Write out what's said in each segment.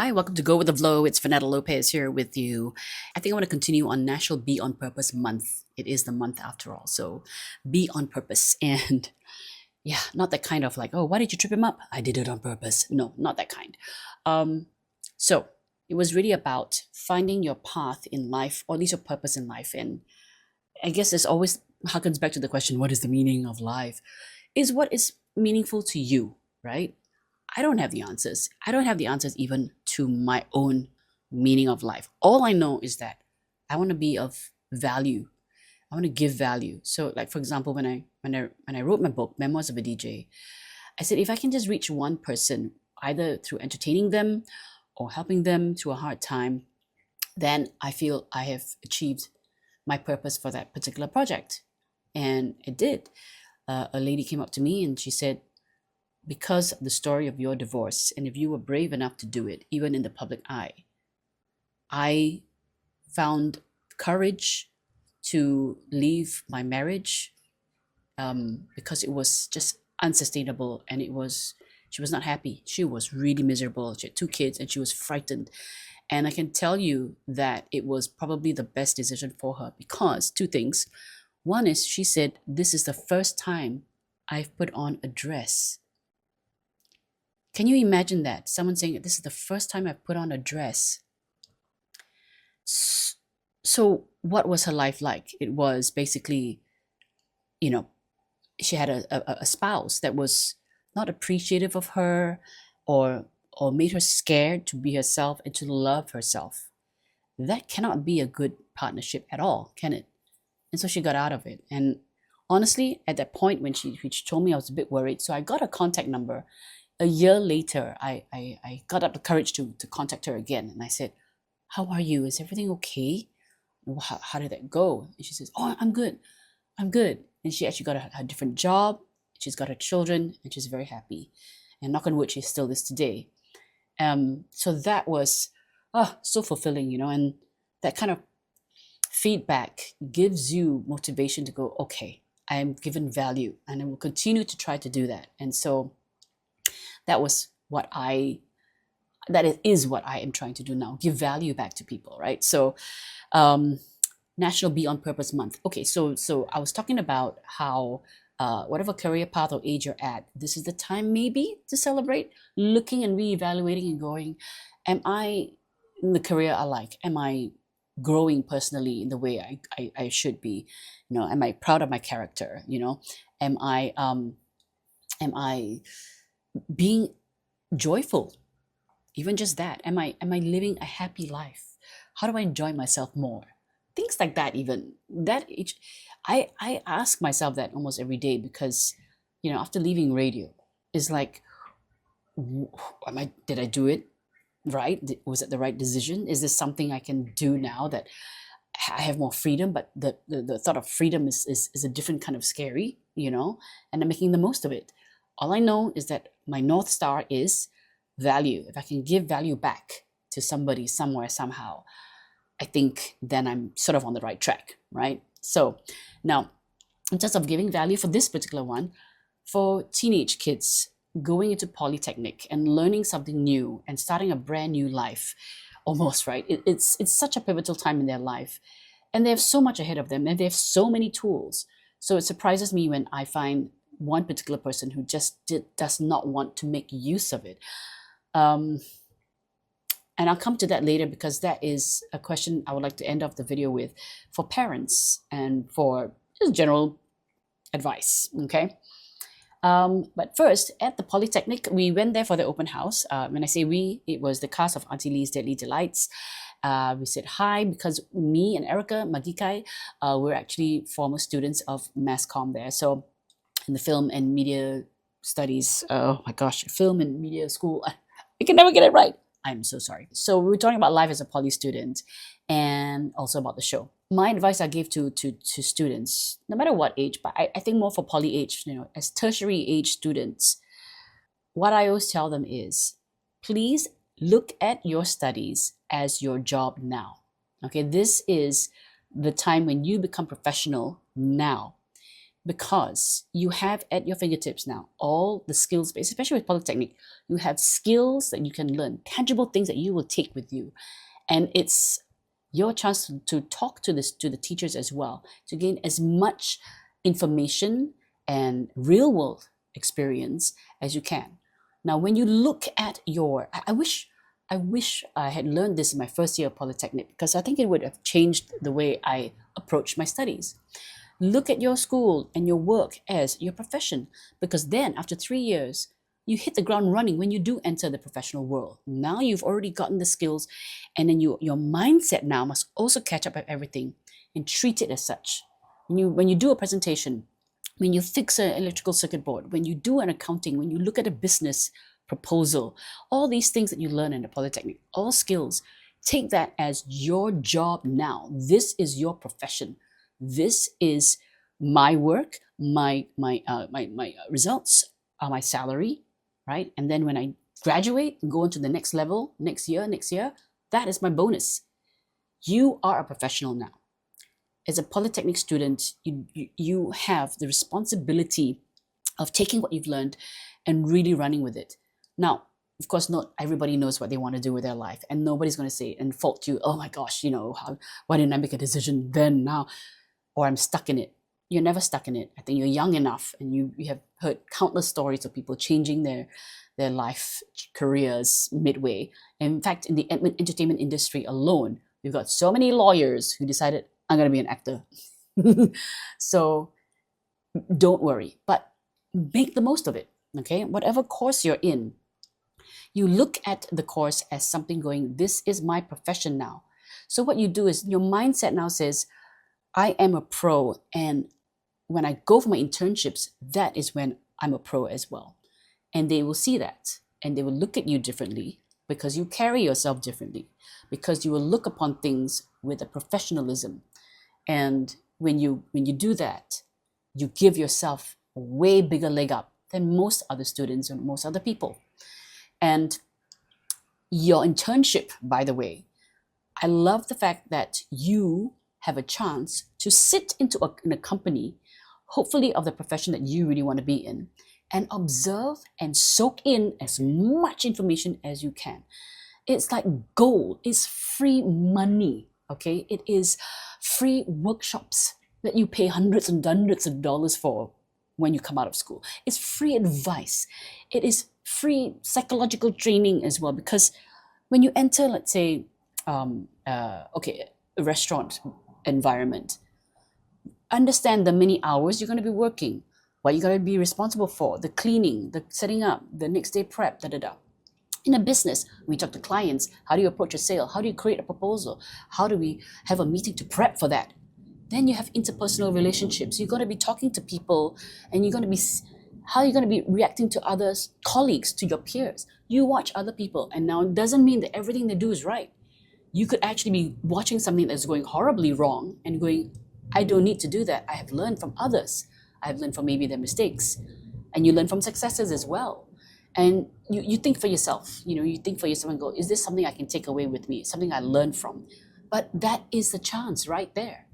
Hi, welcome to Go with the Flow. It's Vernetta Lopez here with you. I think I want to continue on National Be on Purpose Month. It is the month after all. So be on purpose. And yeah, not that kind of like, oh, why did you trip him up? I did it on purpose. No, not that kind. Um, so it was really about finding your path in life, or at least your purpose in life. And I guess it's always harkens back to the question, what is the meaning of life? Is what is meaningful to you, right? I don't have the answers. I don't have the answers even to my own meaning of life. All I know is that I want to be of value. I want to give value. So, like for example, when I wrote my book, Memoirs of a DJ, I said if I can just reach one person, either through entertaining them or helping them through a hard time, then I feel I have achieved my purpose for that particular project. And it did. A lady came up to me and she said, because of the story of your divorce, and if you were brave enough to do it, even in the public eye, I found courage to leave my marriage because it was just unsustainable, and she was not happy. She was really miserable. She had two kids and she was frightened. And I can tell you that it was probably the best decision for her because two things. One is she said, this is the first time I've put on a dress. Can you imagine that? Someone saying, this is the first time I've put on a dress. So what was her life like? It was basically, she had a spouse that was not appreciative of her or made her scared to be herself and to love herself. That cannot be a good partnership at all, can it? And so she got out of it. And honestly, at that point when she told me, I was a bit worried. So I got her contact number. A year later, I got up the courage to contact her again. And I said, how are you? Is everything okay? How did that go? And she says, oh, I'm good. I'm good. And she actually got a different job. She's got her children and she's very happy. And knock on wood, she still is today. So that was so fulfilling, and that kind of feedback gives you motivation to go, okay, I am given value and I will continue to try to do that. And so that is what I am trying to do now, give value back to people, right? So National Be on Purpose Month. Okay, so I was talking about how whatever career path or age you're at, this is the time maybe to celebrate, looking and reevaluating and going, am I in the career I like? Am I growing personally in the way I should be? Am I proud of my character? Am I being joyful? Even just that. Am I living a happy life? How do I enjoy myself more? Things like that. Even that age, I ask myself that almost every day because after leaving radio, it's like, did I do it right? Was it the right decision? Is this something I can do now that I have more freedom? But the thought of freedom is a different kind of scary, and I'm making the most of it. All I know is that my North Star is value. If I can give value back to somebody, somewhere, somehow, I think then I'm sort of on the right track, right? So now, in terms of giving value for this particular one, for teenage kids going into polytechnic and learning something new and starting a brand new life, almost, right? It's such a pivotal time in their life. And they have so much ahead of them and they have so many tools. So it surprises me when I find one particular person who just does not want to make use of it. And I'll come to that later because that is a question I would like to end off the video with for parents and for just general advice, okay? But first, at the Polytechnic, we went there for the open house. When I say we, it was the cast of Auntie Lee's Deadly Delights. We said hi because me and Erica Magikai were actually former students of mass comm there. So in the film and media studies, oh my gosh, film and media school, I can never get it right. I'm so sorry. So we were talking about life as a poly student and also about the show. My advice I give to students, no matter what age, but I think more for poly age, as tertiary age students, what I always tell them is, please look at your studies as your job now. Okay, this is the time when you become professional now. because you have at your fingertips now all the skills, especially with Polytechnic, you have skills that you can learn, tangible things that you will take with you. And it's your chance to talk to the teachers as well, to gain as much information and real world experience as you can. Now, when you look at I wish I had learned this in my first year of Polytechnic, because I think it would have changed the way I approach my studies. Look at your school and your work as your profession, because then after 3 years, you hit the ground running when you do enter the professional world. Now you've already gotten the skills, and then your mindset now must also catch up with everything and treat it as such. When you do a presentation, when you fix an electrical circuit board, when you do an accounting, when you look at a business proposal, all these things that you learn in the Polytechnic, all skills, take that as your job now. This is your profession. This is my work, my results are my salary, right? And then when I graduate and go into the next level, next year, that is my bonus. You are a professional now. As a Polytechnic student, you have the responsibility of taking what you've learned and really running with it. Now, of course, not everybody knows what they want to do with their life, and nobody's going to say and fault you, oh my gosh, why didn't I make a decision then, now, or I'm stuck in it. You're never stuck in it. I think you're young enough, and you have heard countless stories of people changing their life careers midway. And in fact, in the entertainment industry alone, we've got so many lawyers who decided, I'm going to be an actor. So don't worry, but make the most of it, okay? Whatever course you're in, you look at the course as something going, this is my profession now. So what you do is your mindset now says, I am a pro, and when I go for my internships, that is when I'm a pro as well. And they will see that, and they will look at you differently because you carry yourself differently, because you will look upon things with a professionalism. And when you do that, you give yourself a way bigger leg up than most other students and most other people. And your internship, by the way, I love the fact that you have a chance to sit in a company, hopefully of the profession that you really want to be in, and observe and soak in as much information as you can. It's like gold. It's free money, okay? It is free workshops that you pay hundreds and hundreds of dollars for when you come out of school. It's free advice. It is free psychological training as well, because when you enter, let's say, a restaurant environment, understand the many hours you're going to be working, what you're going to be responsible for, the cleaning, the setting up, the next day prep, In a business, we talk to clients. How do you approach a sale? How do you create a proposal? How do we have a meeting to prep for that? Then you have interpersonal relationships. You're going to be talking to people, and how are you going to be reacting to others, colleagues, to your peers? You watch other people, and now it doesn't mean that everything they do is right. You could actually be watching something that's going horribly wrong and going, I don't need to do that. I have learned from others. I have learned from maybe their mistakes. And you learn from successes as well. And you think for yourself, you think for yourself and go, is this something I can take away with me? Something I learned from? But that is the chance right there.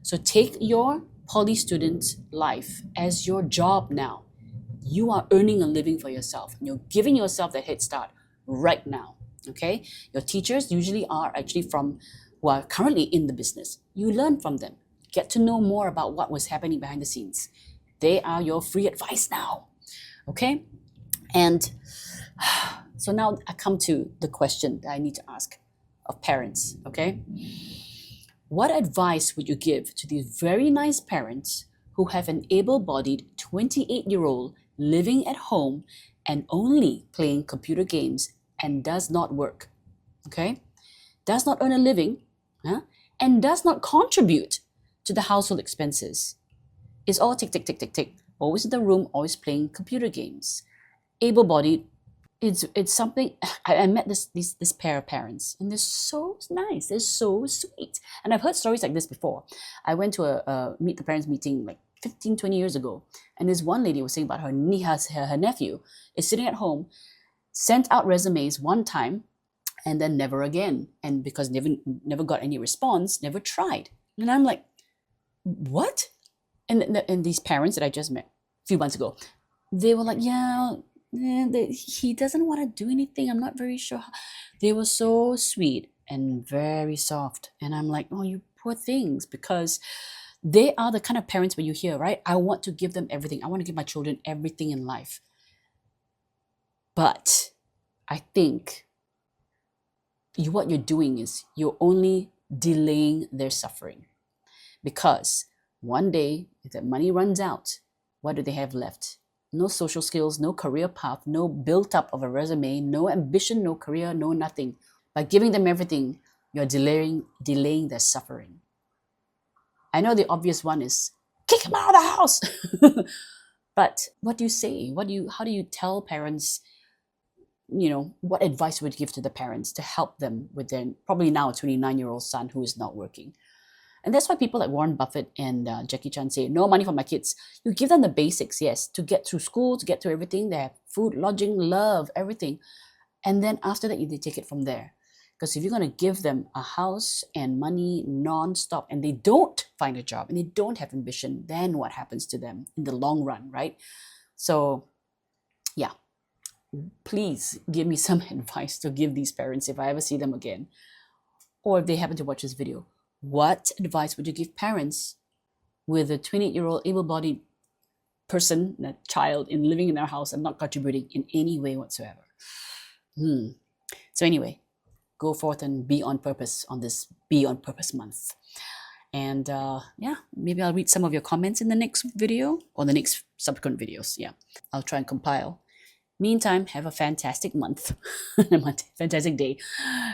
So take your poly student life as your job now. You are earning a living for yourself. You're giving yourself that head start right now. Okay? Your teachers usually are actually who are currently in the business. You learn from them. Get to know more about what was happening behind the scenes. They are your free advice now. Okay? And so now I come to the question that I need to ask of parents. Okay? What advice would you give to these very nice parents who have an able-bodied 28-year-old living at home and only playing computer games and does not work, okay? Does not earn a living, and does not contribute to the household expenses. It's all tick, tick, tick, tick, tick. Always in the room, always playing computer games. Able-bodied, it's something. I met this pair of parents, and they're so nice. They're so sweet. And I've heard stories like this before. I went to a meet the parents meeting like 15, 20 years ago, and this one lady was saying about her nephew is sitting at home, sent out resumes one time, and then never again. And because never got any response, never tried. And I'm like, what? And these parents that I just met a few months ago, they were like, yeah, he doesn't want to do anything. I'm not very sure. They were so sweet and very soft. And I'm like, oh, you poor things, because they are the kind of parents where you hear, right? I want to give them everything. I want to give my children everything in life. But I think what you're doing is you're only delaying their suffering. Because one day, if that money runs out, what do they have left? No social skills, no career path, no built up of a resume, no ambition, no career, no nothing. By giving them everything, you're delaying their suffering. I know the obvious one is kick him out of the house. But what do you say? How do you tell parents, what advice would you give to the parents to help them with their probably now 29-year-old son who is not working? And that's why people like Warren Buffett and Jackie Chan say, no money for my kids. You give them the basics, yes, to get through school, to get through everything. They have food, lodging, love, everything. And then after that, they take it from there. Because if you're going to give them a house and money non-stop and they don't find a job and they don't have ambition, then what happens to them in the long run, right? So, yeah, please give me some advice to give these parents if I ever see them again. Or if they happen to watch this video. What advice would you give parents with a 28-year-old able-bodied person, a child, living in their house and not contributing in any way whatsoever? So anyway, go forth and be on purpose on this Be on Purpose month. And maybe I'll read some of your comments in the next video or the next subsequent videos. Yeah, I'll try and compile. Meantime, have a fantastic month, fantastic day,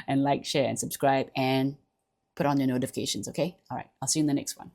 and like, share, and subscribe, and put on your notifications, okay? All right, I'll see you in the next one.